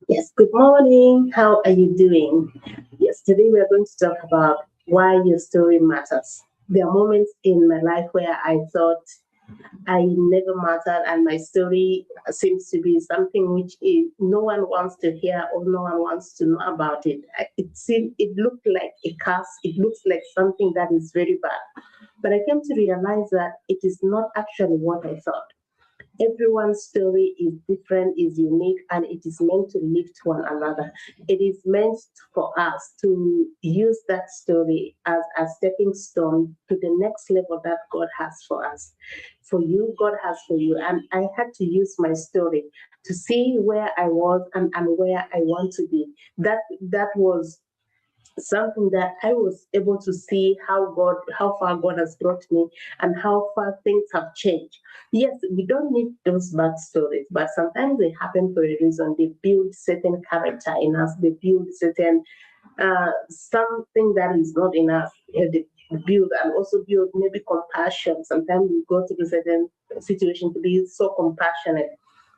Yes, good morning. How are you doing? Yes, today we are going to talk about why your story matters. There are moments in my life where I thought I never mattered, and my story seems to be something which no one wants to hear or no one wants to know about it. It looked like a curse. It looks like something that is very bad. But I came to realize that it is not actually what I thought. Everyone's story is different, is unique, and it is meant to lift one another. It is meant for us to use that story as a stepping stone to the next level that God has for us. For you, God has for you. And I had to use my story to see where I was and where I want to be. That was something that I was able to see how far God has brought me and how far things have changed. Yes, we don't need those bad stories, but sometimes they happen for a reason. They build certain character in us. They build certain something that is not in us. They build and also build maybe compassion. Sometimes we go through certain situation to be so compassionate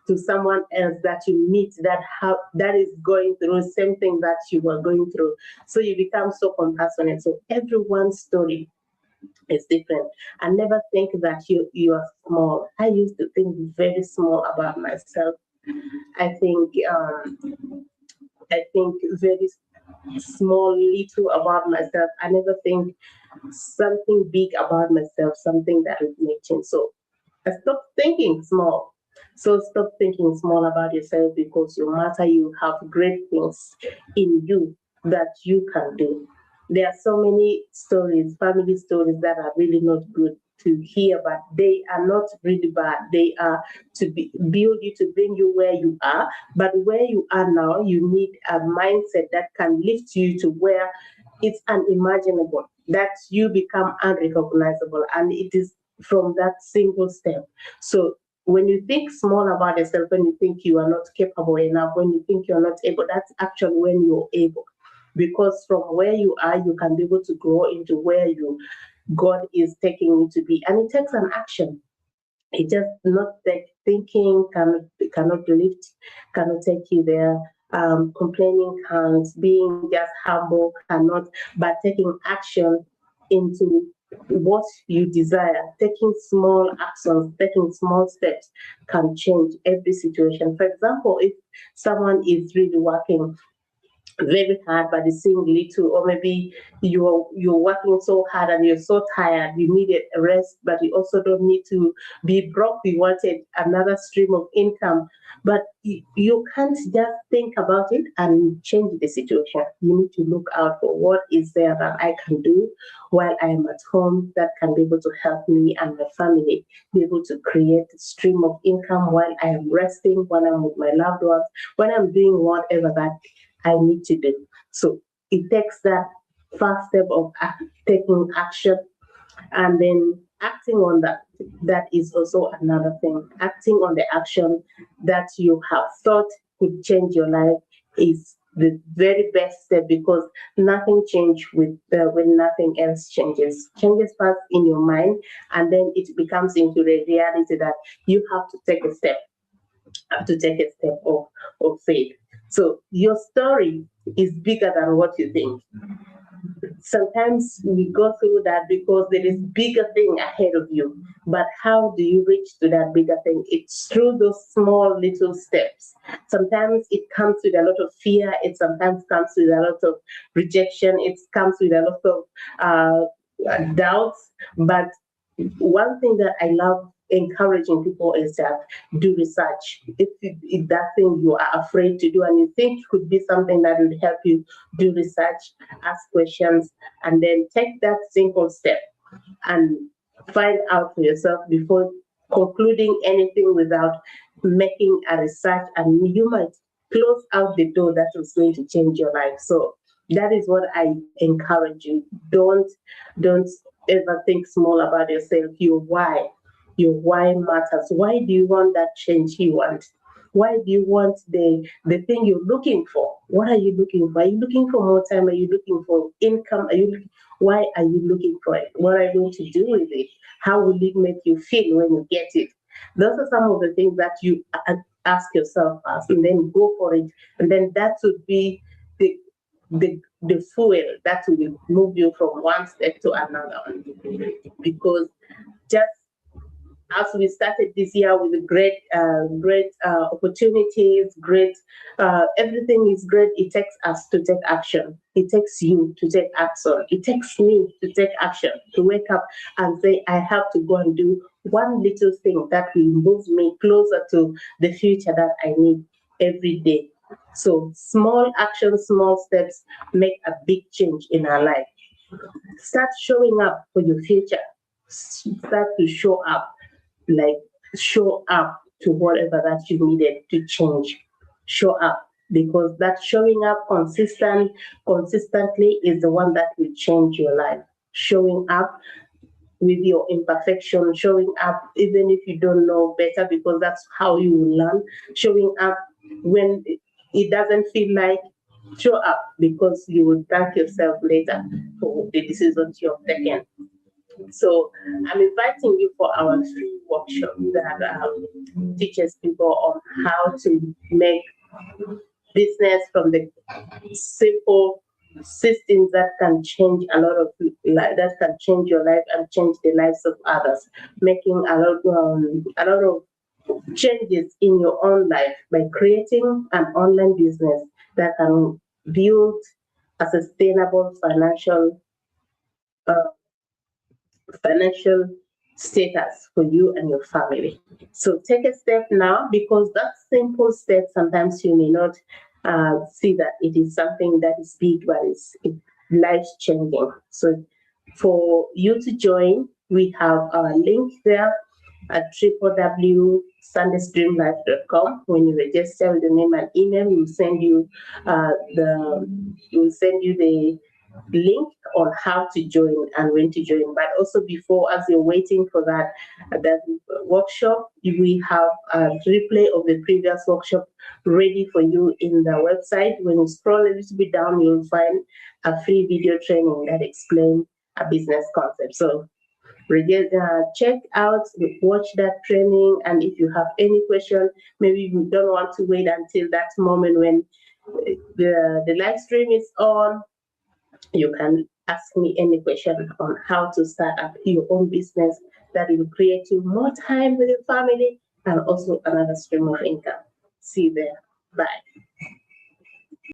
to someone else that you meet that is going through the same thing that you were going through. So you become so compassionate. So everyone's story is different. I never think that you are small. I used to think very small about myself. I think very small, little about myself. I never think something big about myself, something that would make change. So I stopped thinking small. So stop thinking small about yourself because you matter. You have great things in you that you can do. There are so many stories, family stories that are really not good to hear, but they are not really bad. They are to build you, to bring you where you are. But where you are now, you need a mindset that can lift you to where it's unimaginable, that you become unrecognizable. And it is from that single step. So when you think small about yourself, when you think you are not capable enough, when you think you're not able, that's actually when you're able. Because from where you are, you can be able to grow into where God is taking you to be. And it takes an action. It just not like thinking cannot lift, cannot take you there. Complaining can't, being just humble cannot, but taking action into what you desire, taking small actions, taking small steps can change every situation. For example, if someone is really working very hard but it's seeing little, or maybe you're working so hard and you're so tired, you needed a rest, but you also don't need to be broke. You wanted another stream of income, but you can't just think about it and change the situation. You need to look out for what is there that I can do while I am at home that can be able to help me and my family be able to create a stream of income while I am resting, when I'm with my loved ones, when I'm doing whatever that I need to do. So it takes that first step of taking action and then acting on that. That is also another thing. Acting on the action that you have thought could change your life is the very best step because nothing changes when nothing else changes. Changes first in your mind, and then it becomes into the reality that you have to take a step of faith. So your story is bigger than what you think. Sometimes we go through that because there is bigger thing ahead of you. But how do you reach to that bigger thing? It's through those small little steps. Sometimes it comes with a lot of fear. It sometimes comes with a lot of rejection. It comes with a lot of doubts. But one thing that I love encouraging people is that do research. If that thing you are afraid to do and you think could be something that would help you, do research, ask questions, and then take that simple step and find out for yourself before concluding anything without making a research, and you might close out the door that was going to change your life. So that is what I encourage you. Don't ever think small about yourself. Your why matters. Why do you want that change you want? Why do you want the thing you're looking for? What are you looking for? Are you looking for more time? Are you looking for income? Why are you looking for it? What are you going to do with it? How will it make you feel when you get it? Those are some of the things that you ask yourself first, and then go for it, and then that would be the fuel that will move you from one step to another one. Because just as we started this year with great opportunities, great everything is great. It takes us to take action. It takes you to take action. It takes me to take action, to wake up and say, I have to go and do one little thing that will move me closer to the future that I need every day. So small actions, small steps make a big change in our life. Start showing up for your future. Start to show up, like show up to whatever that you needed to change. Show up, because that showing up consistently is the one that will change your life. Showing up with your imperfection, showing up even if you don't know better, because that's how you will learn. Showing up when it doesn't feel like, show up, because you will thank yourself later for the decisions you have taken. So I'm inviting you for our free workshop that teaches people on how to make business from the simple systems that can change that can change your life and change the lives of others, making a lot of changes in your own life by creating an online business that can build a sustainable uh, financial status for you and your family. So take a step now, because that simple step, sometimes you may not see that it is something that is big, but it's life changing. So for you to join, we have a link there at www.sundaysdreamlife.com. When you register with your name and email, we will send you the link on how to join and when to join. But also before, as you're waiting for that workshop, we have a replay of the previous workshop ready for you in the website. When you scroll a little bit down, you'll find a free video training that explains a business concept. So check out, watch that training, and if you have any question, maybe you don't want to wait until that moment when the live stream is on, you can ask me any question on how to start up your own business that will create you more time with your family and also another stream of income. See you there. Bye.